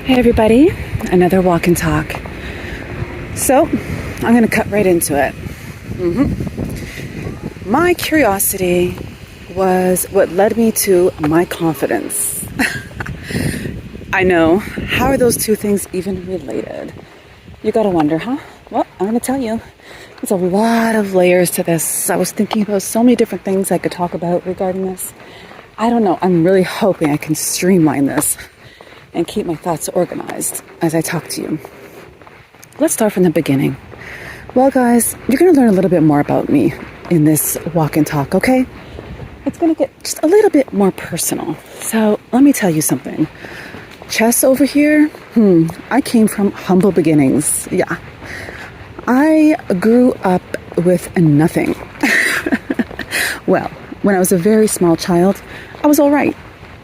Hey everybody, another walk and talk. So, I'm going to cut right into it. My curiosity was what led me to my confidence. I know, how are those two things even related? You gotta wonder, huh? Well, I'm going to tell you. There's a lot of layers to this. I was thinking about so many different things I could talk about regarding this. I don't know, I'm really hoping I can streamline this and keep my thoughts organized as I talk to you. Let's start from the beginning. Well, guys, you're going to learn a little bit more about me in this walk and talk, okay? It's going to get just a little bit more personal. So let me tell you something. Chess over here, I came from humble beginnings. Yeah. I grew up with nothing. Well, when I was a very small child, I was all right.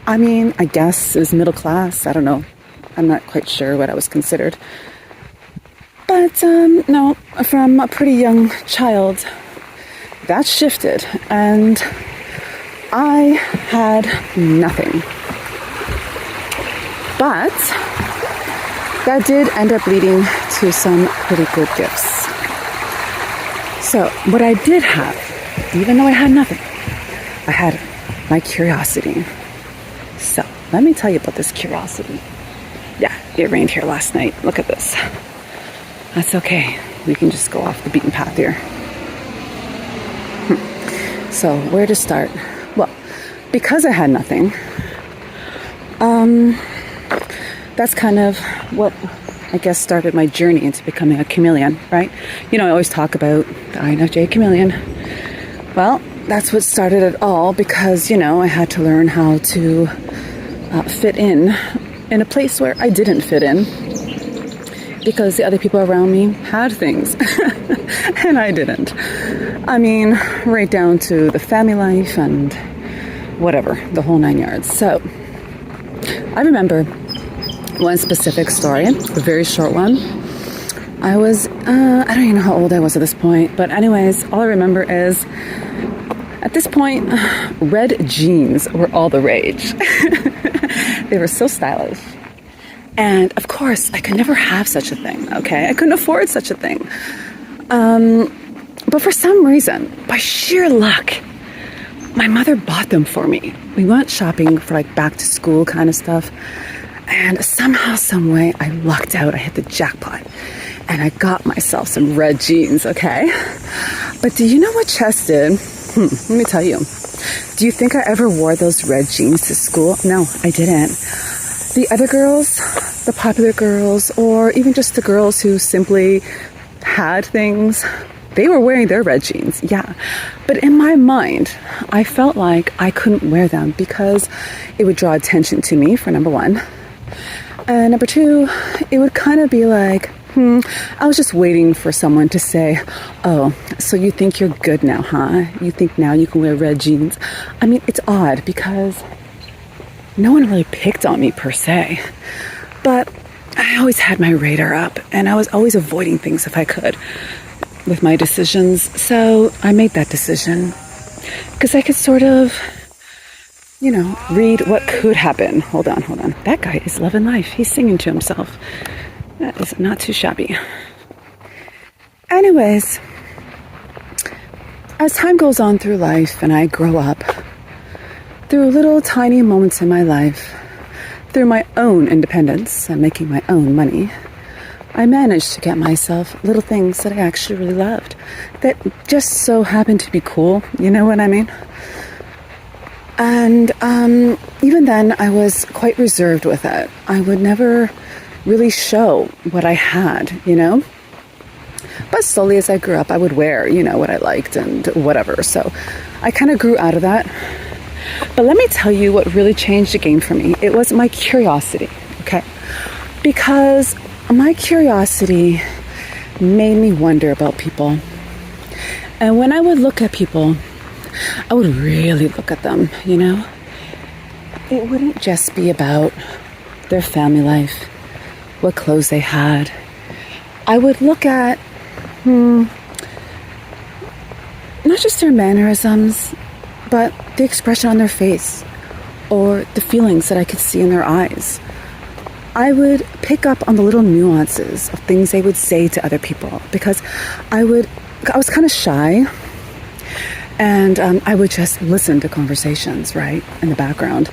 I mean, I guess it was middle class. I don't know. I'm not quite sure what I was considered. But no, from a pretty young child, that shifted. And I had nothing. But that did end up leading to some pretty good gifts. So what I did have, even though I had nothing, I had my curiosity. So, let me tell you about this curiosity. Yeah, it rained here last night. Look at this. That's okay. We can just go off the beaten path here. So, where to start? Well, because I had nothing, that's kind of what I guess started my journey into becoming a chameleon, right? You know, I always talk about the INFJ chameleon. Well, that's what started it all because, you know, I had to learn how to fit in a place where I didn't fit in because the other people around me had things and I didn't. I mean, right down to the family life and whatever, the whole 9 yards. So I remember one specific story, a very short one. I was, I don't even know how old I was at this point, but anyways, all I remember is at this point, red jeans were all the rage. They were so stylish. And of course, I could never have such a thing, okay? I couldn't afford such a thing. But for some reason, by sheer luck, my mother bought them for me. We went shopping for like back to school kind of stuff. And somehow, some way, I lucked out. I hit the jackpot. And I got myself some red jeans, okay? But do you know what Chess did? Let me tell you. Do you think I ever wore those red jeans to school? No, I didn't. The other girls, the popular girls, or even just the girls who simply had things, they were wearing their red jeans, yeah. But in my mind, I felt like I couldn't wear them because it would draw attention to me, for number one. And number two, it would kind of be like, I was just waiting for someone to say, oh, so you think you're good now, huh? You think now you can wear red jeans? I mean, it's odd because no one really picked on me per se. But I always had my radar up and I was always avoiding things if I could with my decisions. So I made that decision because I could sort of, you know, read what could happen. Hold on. That guy is loving life. He's singing to himself. That is not too shabby. Anyways, as time goes on through life and I grow up, through little tiny moments in my life, through my own independence and making my own money, I managed to get myself little things that I actually really loved that just so happened to be cool. You know what I mean? And even then, I was quite reserved with it. I would never really show what I had, you know? But slowly as I grew up, I would wear, you know, what I liked and whatever. So I kind of grew out of that. But let me tell you what really changed the game for me. It was my curiosity, okay? Because my curiosity made me wonder about people. And when I would look at people, I would really look at them, you know? It wouldn't just be about their family life, what clothes they had. I would look at, not just their mannerisms, but the expression on their face or the feelings that I could see in their eyes. I would pick up on the little nuances of things they would say to other people because I was kind of shy, and I would just listen to conversations, right, in the background,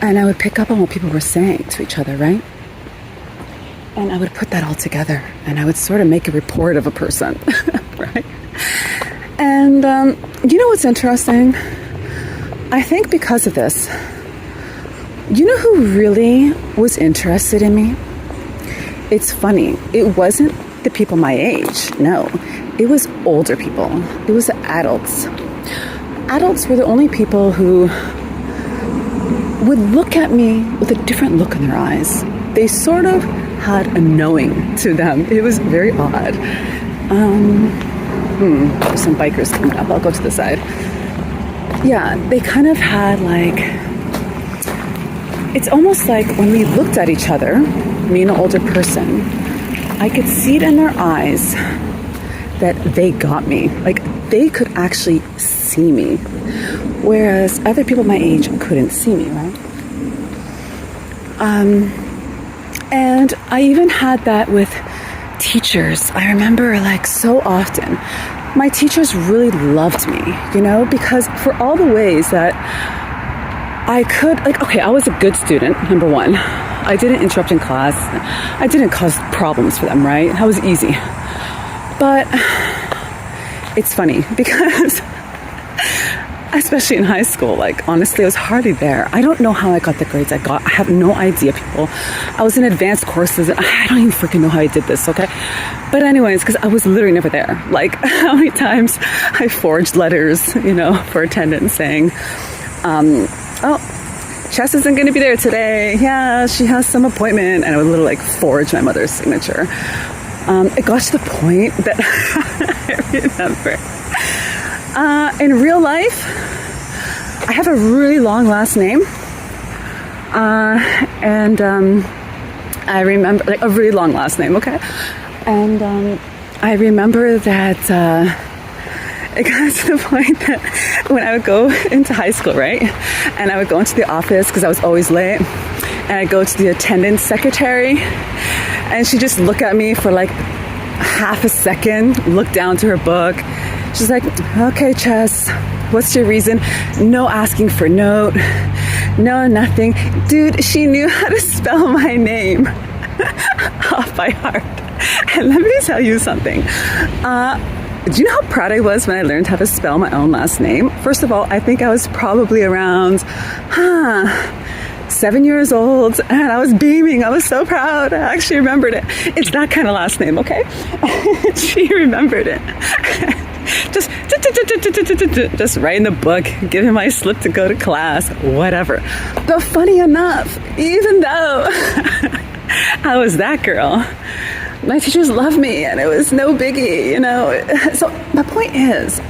and I would pick up on what people were saying to each other, right? And I would put that all together, and I would sort of make a report of a person, right? And you know what's interesting? I think because of this, you know who really was interested in me? It's funny. It wasn't the people my age. No, it was older people. It was adults. Adults were the only people who would look at me with a different look in their eyes. They sort of had a knowing to them. It was very odd. There's some bikers coming up. I'll go to the side. Yeah, they kind of had like, it's almost like when we looked at each other, me and an older person, I could see it in their eyes that they got me. Like they could actually see me. Whereas other people my age couldn't see me, right? And I even had that with teachers. I remember like so often, my teachers really loved me, you know, because for all the ways that I could, like, okay, I was a good student, number one. I didn't interrupt in class. I didn't cause problems for them, right? That was easy. But it's funny because especially in high school, like, honestly, I was hardly there. I don't know how I got the grades I got. I have no idea, people. I was in advanced courses. I don't even freaking know how I did this, okay? But anyways, because I was literally never there. Like, how many times I forged letters, you know, for attendance saying, oh, Chess isn't going to be there today. Yeah, she has some appointment. And I would literally, like, forge my mother's signature. It got to the point that I remember. In real life, I have a really long last name. I remember, like, a really long last name, okay? And I remember that it got to the point that when I would go into high school, right? And I would go into the office because I was always late. And I'd go to the attendance secretary. And she'd just look at me for like half a second, look down to her book. She's like, okay, Chess, what's your reason? No asking for note. No, nothing. Dude, she knew how to spell my name off by heart. And let me tell you something. Do you know how proud I was when I learned how to spell my own last name? First of all, I think I was probably around, 7 years old, and I was beaming. I was so proud. I actually remembered it. It's that kind of last name, okay? She remembered it. Just write in the book, give him my slip to go to class, whatever. But funny enough, even though I was that girl, my teachers loved me and it was no biggie, you know. So my point is,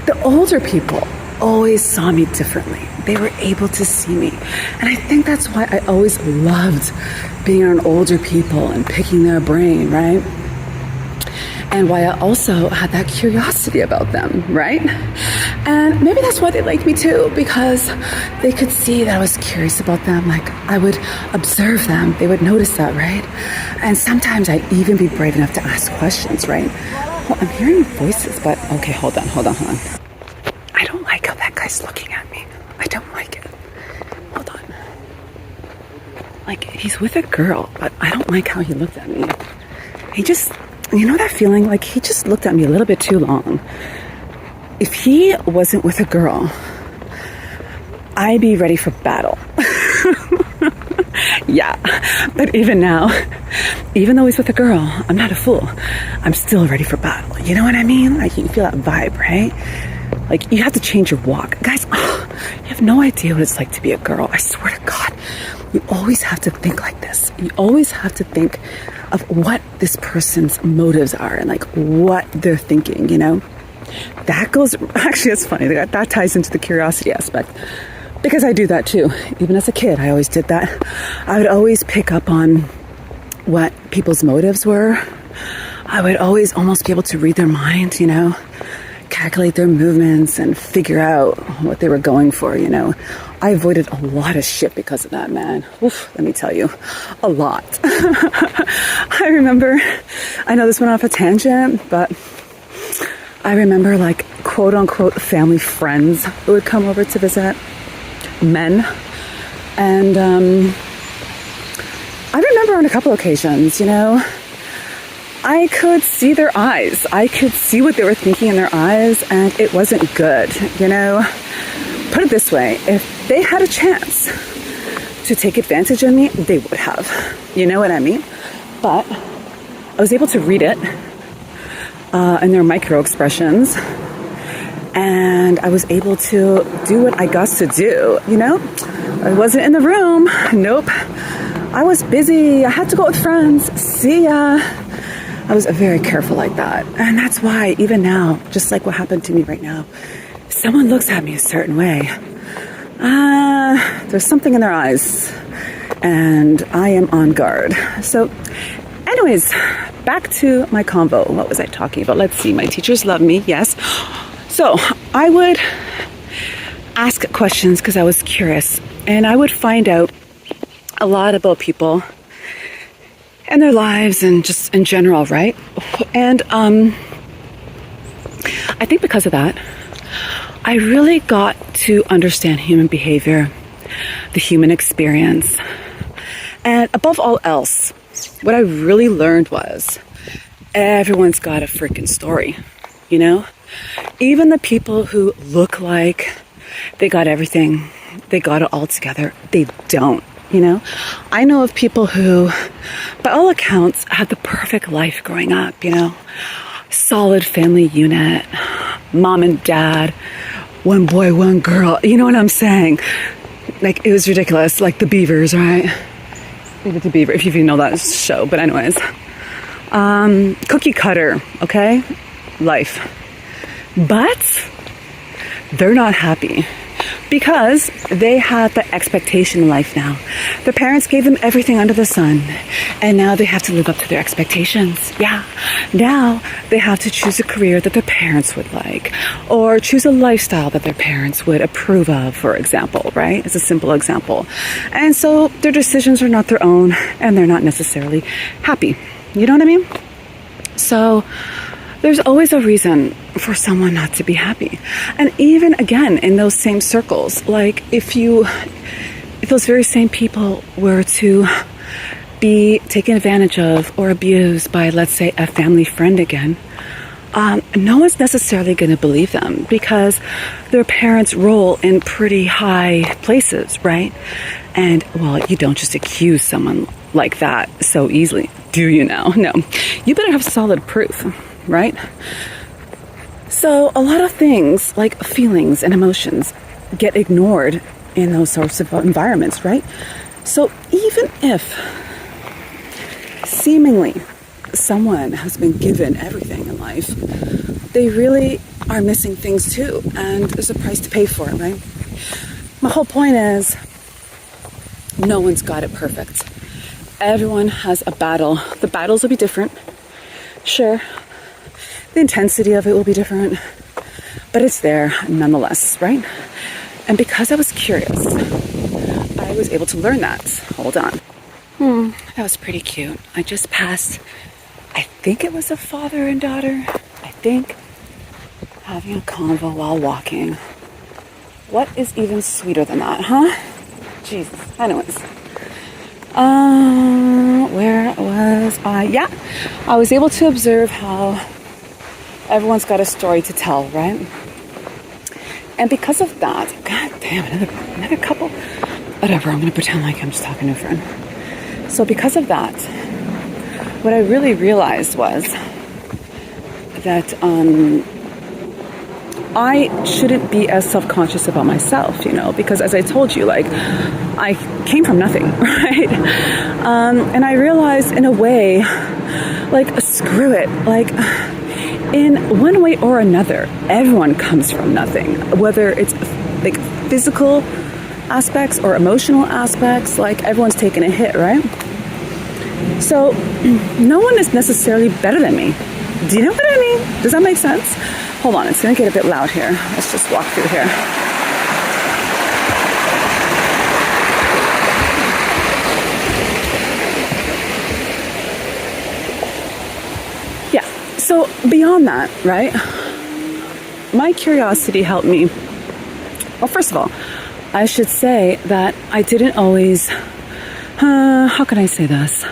the older people always saw me differently. They were able to see me. And I think that's why I always loved being around older people and picking their brain, right? And why I also had that curiosity about them, right? And maybe that's why they liked me too, because they could see that I was curious about them. Like, I would observe them. They would notice that, right? And sometimes I'd even be brave enough to ask questions, right? Well, I'm hearing voices, but okay, hold on. I don't like how that guy's looking at me. I don't like it. Hold on. Like, he's with a girl, but I don't like how he looked at me. He just... You know that feeling? Like, he just looked at me a little bit too long. If he wasn't with a girl, I'd be ready for battle. Yeah. But even now, even though he's with a girl, I'm not a fool. I'm still ready for battle. You know what I mean? Like, you feel that vibe, right? Like, you have to change your walk. Guys, you have no idea what it's like to be a girl. I swear to God. You always have to think like this. You always have to think of what this person's motives are and like what they're thinking, you know? That goes, actually, it's funny. That ties into the curiosity aspect. Because I do that too. Even as a kid, I always did that. I would always pick up on what people's motives were. I would always almost be able to read their mind, you know? calculate their movements and figure out what they were going for, you know. I avoided a lot of shit because of that, man. Oof, let me tell you, a lot. I remember, I know this went off a tangent, but I remember like quote unquote family friends who would come over to visit, men. And I remember on a couple occasions, you know, I could see their eyes. I could see what they were thinking in their eyes, and it wasn't good, you know. Put it this way, if they had a chance to take advantage of me, they would have. You know what I mean? But I was able to read it in their micro expressions, and I was able to do what I got to do, you know? I wasn't in the room. Nope. I was busy. I had to go with friends. See ya. I was very careful like that. And that's why even now, just like what happened to me right now, if someone looks at me a certain way, there's something in their eyes and I am on guard. So anyways, back to my convo. What was I talking about? Let's see. My teachers love me. Yes. So I would ask questions because I was curious, and I would find out a lot about people and their lives and just in general, right? And I think because of that, I really got to understand human behavior, the human experience. And above all else, what I really learned was everyone's got a freaking story, you know? Even the people who look like they got everything, they got it all together, they don't. You know, I know of people who, by all accounts, had the perfect life growing up, you know, solid family unit, mom and dad, one boy, one girl, you know what I'm saying? Like, it was ridiculous, like the Beavers, right? Maybe the Beaver, if you know that show, but anyways. Cookie cutter, okay? Life. But they're not happy. Because they had the expectation in life now. Their parents gave them everything under the sun. And now they have to live up to their expectations. Yeah. Now they have to choose a career that their parents would like. Or choose a lifestyle that their parents would approve of, for example, right? It's a simple example. And so their decisions are not their own. And they're not necessarily happy. You know what I mean? So there's always a reason for someone not to be happy. And even again, in those same circles, like if those very same people were to be taken advantage of or abused by, let's say, a family friend again, no one's necessarily going to believe them because their parents roll in pretty high places, right? And, well, you don't just accuse someone like that so easily, do you now? No. You better have solid proof, right? So a lot of things like feelings and emotions get ignored in those sorts of environments, right? So even if seemingly someone has been given everything in life, they really are missing things too, and there's a price to pay for it, right? My whole point is no one's got it perfect. Everyone has a battle. The battles will be different, sure. The intensity of it will be different, but it's there nonetheless, right? And because I was curious, I was able to learn that. Hold on. That was pretty cute. I just passed, I think it was a father and daughter, I think, having a convo while walking. What is even sweeter than that, huh? Jesus. Anyways. Where was I? Yeah, I was able to observe how everyone's got a story to tell, right? And because of that, god damn, another couple. Whatever, I'm going to pretend like I'm just talking to a friend. So because of that, what I really realized was that I shouldn't be as self-conscious about myself, you know, because as I told you, like, I came from nothing, right? And I realized in a way, like, screw it, like, in one way or another, everyone comes from nothing, whether it's like physical aspects or emotional aspects, like everyone's taken a hit, right? So no one is necessarily better than me. Do you know what I mean? Does that make sense? hold on, it's gonna get a bit loud here. Let's just walk through here. Yeah, so beyond that, right? My curiosity helped me. Well, first of all, I should say that I didn't always, how can I say this?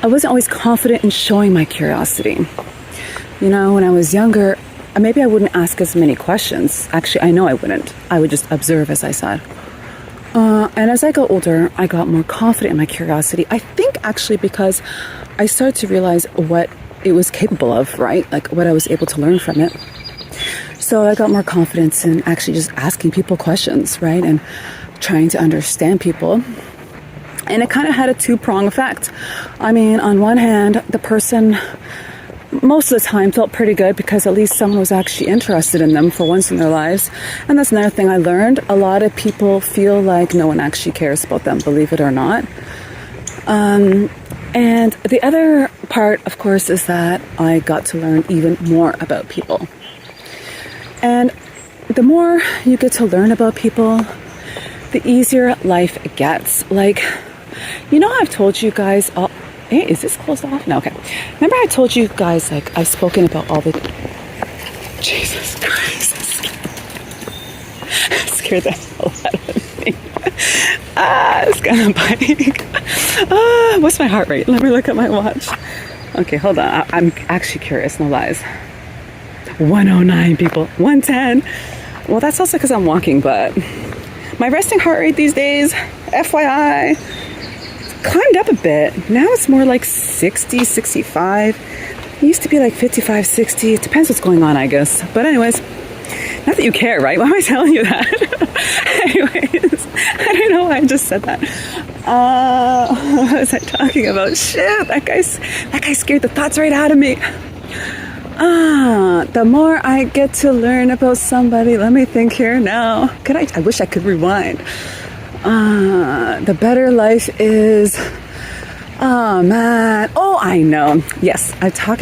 I wasn't always confident in showing my curiosity. You know, when I was younger, maybe I wouldn't ask as many questions. Actually, I know I wouldn't. I would just observe, as I said. And as I got older, I got more confident in my curiosity. I think actually because I started to realize what it was capable of, right? Like what I was able to learn from it. So I got more confidence in actually just asking people questions, right? And trying to understand people. And it kind of had a two-prong effect. I mean, on one hand, the person most of the time felt pretty good because at least someone was actually interested in them for once in their lives. And that's another thing I learned. A lot of people feel like no one actually cares about them, believe it or not. And the other part, of course, is that I got to learn even more about people. And the more you get to learn about people, the easier life gets. Like, you know, I've told you guys, hey, is this closed off? No, okay. Remember I told you guys, like, I've spoken about all the, Jesus Christ, scared the hell out of me. It's gonna bite. What's my heart rate? Let me look at my watch. Okay, hold on. I'm actually curious, no lies. 109 people, 110. Well, that's also because I'm walking, but my resting heart rate these days, FYI, climbed up a bit. Now it's more like 60, 65. It used to be like 55, 60. It depends what's going on, I guess. But anyways, not that you care, right? Why am I telling you that? Anyways, I don't know why I just said that. What was I talking about? Shit, that guy scared the thoughts right out of me. The more I get to learn about somebody, let me think here now. I wish I could rewind. The better life is. Oh man. Oh, I know. Yes, I've talked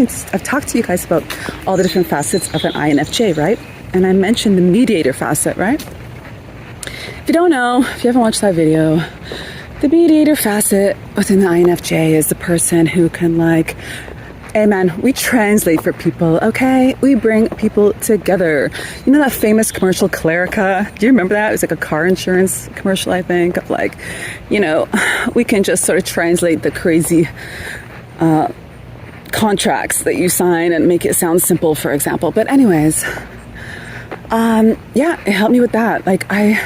to you guys about all the different facets of an INFJ, right? And I mentioned the mediator facet, right? If you don't know, if you haven't watched that video, the mediator facet within the INFJ is the person who can hey man, we translate for people, okay? We bring people together. You know that famous commercial, Clarica? Do you remember that? It was like a car insurance commercial, I think, of we can just sort of translate the crazy contracts that you sign and make it sound simple, for example. But anyways, yeah, it helped me with that. Like, I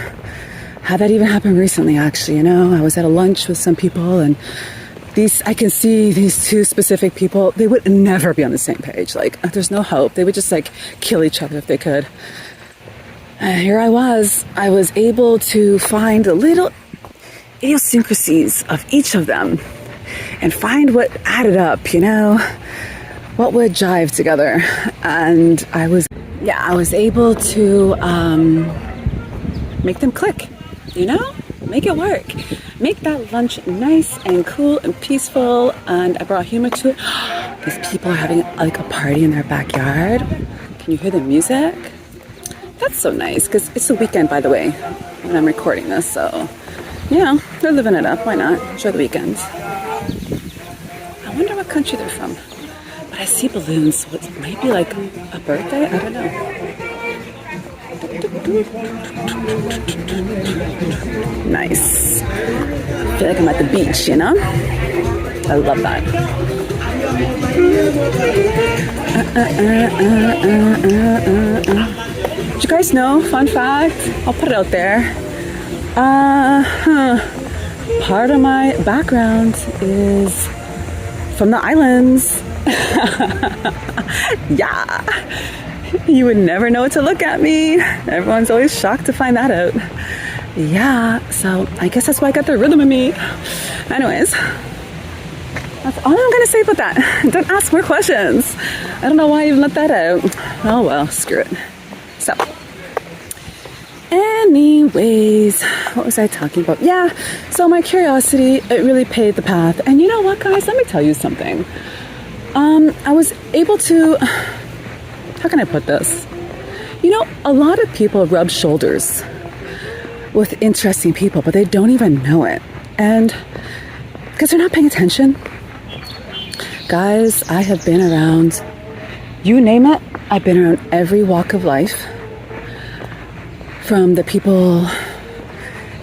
had that even happen recently, actually, you know? I was at a lunch with some people, and I can see these two specific people, they would never be on the same page. Like, there's no hope. They would just kill each other if they could. And here I was able to find the little idiosyncrasies of each of them and find what added up, you know, what would jive together. And I was able to make them click, you know, make it work. Make that lunch nice and cool and peaceful, and I brought humor to it. These people are having a party in their backyard. Can you hear the music? That's so nice, because it's the weekend, by the way, when I'm recording this, so, you know, they're living it up. Why not? Enjoy the weekend. I wonder what country they're from. But I see balloons. What might be like a birthday? I don't know. Nice. I feel like I'm at the beach, you know? I love that. Did you guys know, fun fact, I'll put it out there. Part of my background is from the islands. Yeah. You would never know to look at me. Everyone's always shocked to find that out. Yeah, so I guess that's why I got the rhythm in me. Anyways, that's all I'm gonna say about that. Don't ask more questions. I don't know why I even let that out. Oh well, screw it. So, anyways, what was I talking about? Yeah, so my curiosity, it really paved the path. And you know what, guys? Let me tell you something. I was able to, how can I put this? A lot of people rub shoulders with interesting people, but they don't even know it. And because they're not paying attention. Guys, I have been around, you name it, I've been around every walk of life. From the people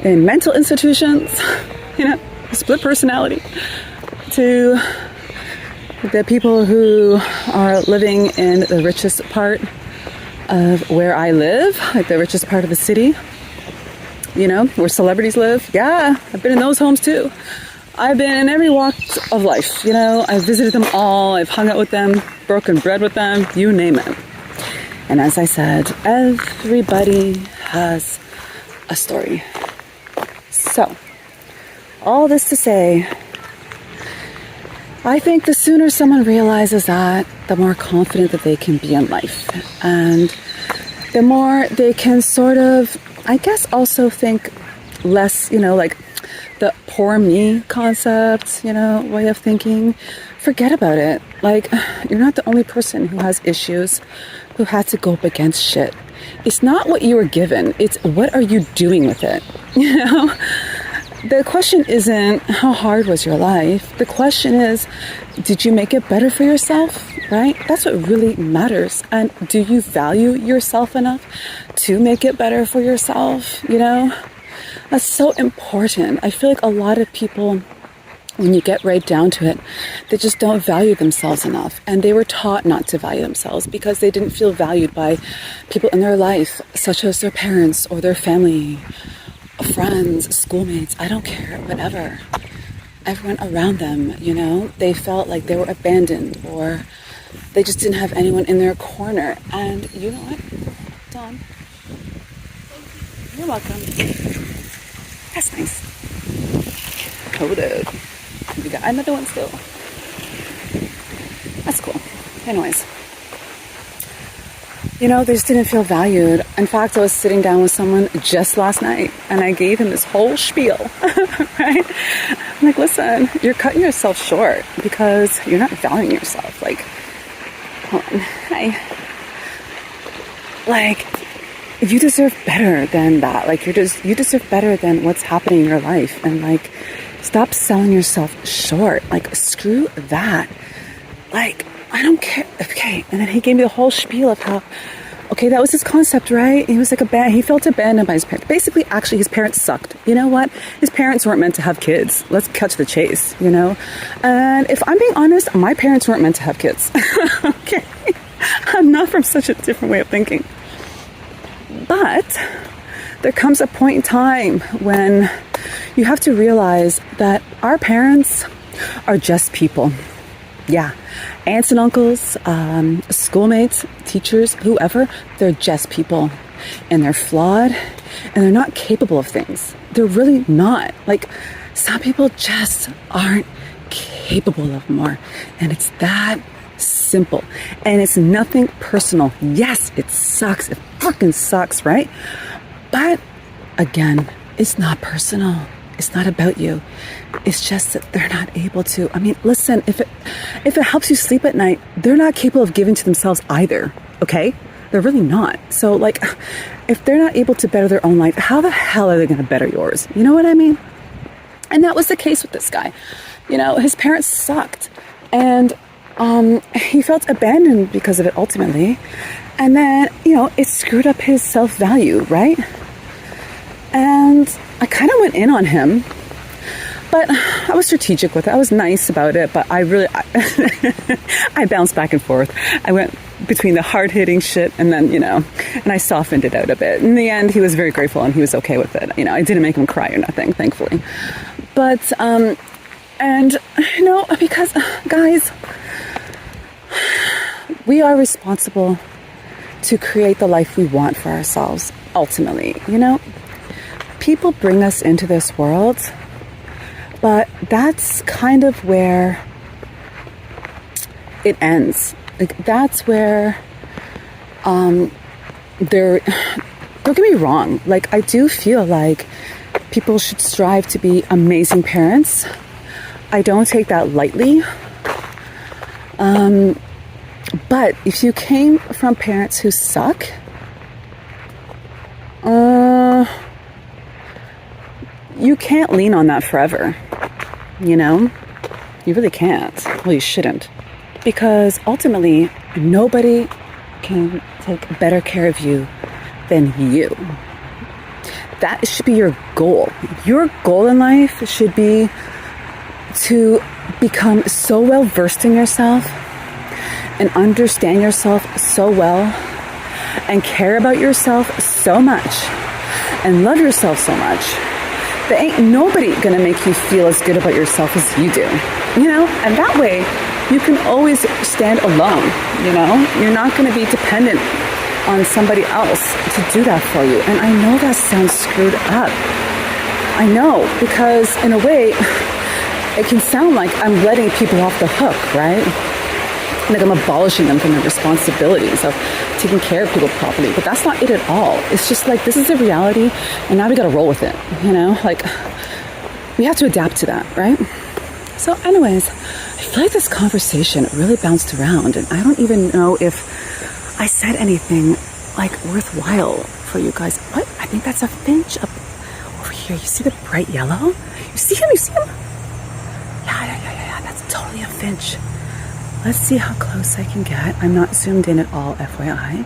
in mental institutions, split personality, to the people who are living in the richest part of where I live, like the richest part of the city, where celebrities live. Yeah, I've been in those homes too. I've been in every walk of life, I've visited them all, I've hung out with them, broken bread with them, you name it. And as I said, everybody has a story. So, all this to say, I think the sooner someone realizes that, the more confident that they can be in life. And the more they can sort of, I guess, also think less, like the poor me concept, way of thinking. Forget about it. Like, you're not the only person who has issues, who had to go up against shit. It's not what you were given. It's what are you doing with it? The question isn't how hard was your life. The question is, did you make it better for yourself, right? That's what really matters. And do you value yourself enough to make it better for yourself? That's so important. I feel like a lot of people, when you get right down to it, they just don't value themselves enough. And they were taught not to value themselves because they didn't feel valued by people in their life, such as their parents or their family, friends, schoolmates, I don't care, whatever. Everyone around them, they felt like they were abandoned or they just didn't have anyone in their corner. And you know what, Dawn? You're welcome. That's nice. Hold up. We got another one still. That's cool. Anyways. They just didn't feel valued. In fact, I was sitting down with someone just last night and I gave him this whole spiel, right? I'm like, listen, you're cutting yourself short because you're not valuing yourself. Like, hold on. Like, you deserve better than that. Like, you deserve better than what's happening in your life. And like, stop selling yourself short. Like, screw that. Like, I don't care. Okay. And then he gave me the whole spiel of how, okay, that was his concept, right? He was like he felt abandoned by his parents. Basically, actually, his parents sucked. You know what? His parents weren't meant to have kids. Let's cut to the chase, And if I'm being honest, my parents weren't meant to have kids. Okay. I'm not from such a different way of thinking. But there comes a point in time when you have to realize that our parents are just people. Yeah, aunts and uncles, schoolmates, teachers, whoever, they're just people. And they're flawed and they're not capable of things. They're really not. Like, some people just aren't capable of more. And it's that simple. And it's nothing personal. Yes, it sucks. It freaking sucks, right? But again, it's not personal. It's not about you. It's just that they're not able to. I mean, listen, if it helps you sleep at night, they're not capable of giving to themselves either, okay? They're really not. So, like, if they're not able to better their own life, how the hell are they going to better yours? You know what I mean? And that was the case with this guy. His parents sucked. And he felt abandoned because of it, ultimately. And then, it screwed up his self-value, right? And I kind of went in on him, but I was strategic with it. I was nice about it, but I bounced back and forth. I went between the hard-hitting shit and then, and I softened it out a bit. In the end, he was very grateful and he was okay with it. I didn't make him cry or nothing, thankfully. But, because, guys, we are responsible to create the life we want for ourselves, ultimately, People bring us into this world, but that's kind of where it ends. Like, that's where don't get me wrong, like, I do feel like people should strive to be amazing parents. I don't take that lightly. But if you came from parents who suck, Uh, you can't lean on that forever, you know? You really can't. Well, you shouldn't. Because ultimately, nobody can take better care of you than you. That should be your goal. Your goal in life should be to become so well versed in yourself and understand yourself so well and care about yourself so much and love yourself so much that ain't nobody gonna make you feel as good about yourself as you do, you know? And that way, you can always stand alone, you know? You're not gonna be dependent on somebody else to do that for you. And I know that sounds screwed up. I know, because in a way, it can sound like I'm letting people off the hook, right? Like I'm abolishing them from their responsibilities of taking care of people properly. But that's not it at all. It's just like, this is a reality, and now we gotta roll with it, you know? Like, we have to adapt to that, right? So anyways, I feel like this conversation really bounced around, and I don't even know if I said anything like worthwhile for you guys. What? I think that's a finch up over here. You see the bright yellow? You see him? You see him? Yeah. That's totally a finch. Let's see how close I can get. I'm not zoomed in at all, FYI.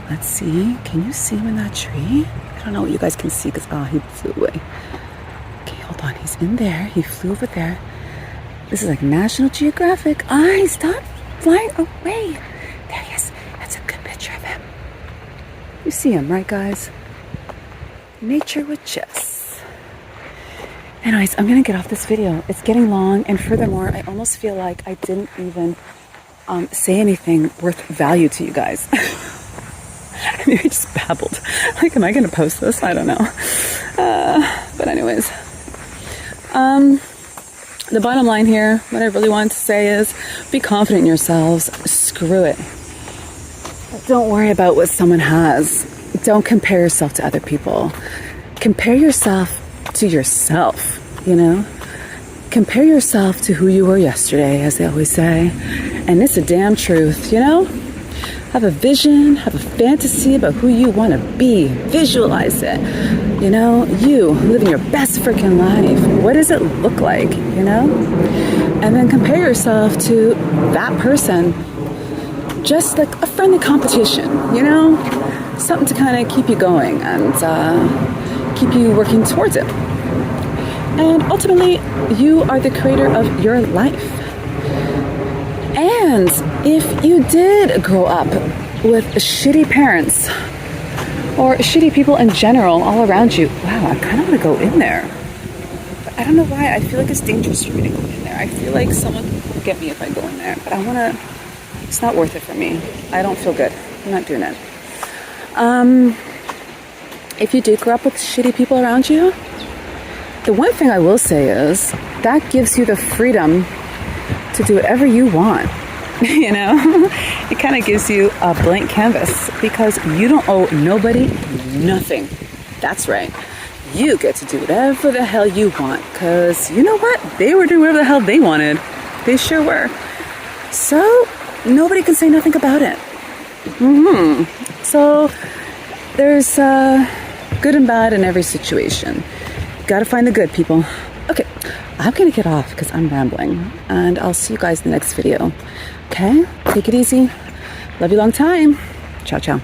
Let's see. Can you see him in that tree? I don't know what you guys can see because, he flew away. Okay, hold on. He's in there. He flew over there. This is like National Geographic. Stop flying away. There he is. That's a good picture of him. You see him, right, guys? Nature with Jess. Anyways, I'm gonna get off this video. It's getting long, and furthermore, I almost feel like I didn't even say anything worth value to you guys. Maybe I just babbled. Like, am I gonna post this? I don't know. But anyways, the bottom line here, what I really wanted to say is, be confident in yourselves. Screw it. Don't worry about what someone has. Don't compare yourself to other people. Compare yourself to yourself, you know? Compare yourself to who you were yesterday, as they always say. And it's a damn truth, you know? Have a vision, have a fantasy about who you want to be. Visualize it. You know, you living your best freaking life. What does it look like, you know? And then compare yourself to that person. Just like a friendly competition, you know? Something to kind of keep you going and keep you working towards it. And ultimately, you are the creator of your life. And if you did grow up with shitty parents or shitty people in general all around you, wow, I kind of want to go in there. But I don't know why. I feel like it's dangerous for me to go in there. I feel like someone will get me if I go in there. But I want to, it's not worth it for me. I don't feel good. I'm not doing it. If you do grow up with shitty people around you, the one thing I will say is that gives you the freedom to do whatever you want. You know, it kind of gives you a blank canvas because you don't owe nobody nothing. That's right. You get to do whatever the hell you want because you know what? They were doing whatever the hell they wanted. They sure were. So nobody can say nothing about it. So there's good and bad in every situation. Gotta find the good, people. Okay, I'm gonna get off because I'm rambling, and I'll see you guys in the next video. Okay, take it easy. Love you long time. Ciao, ciao.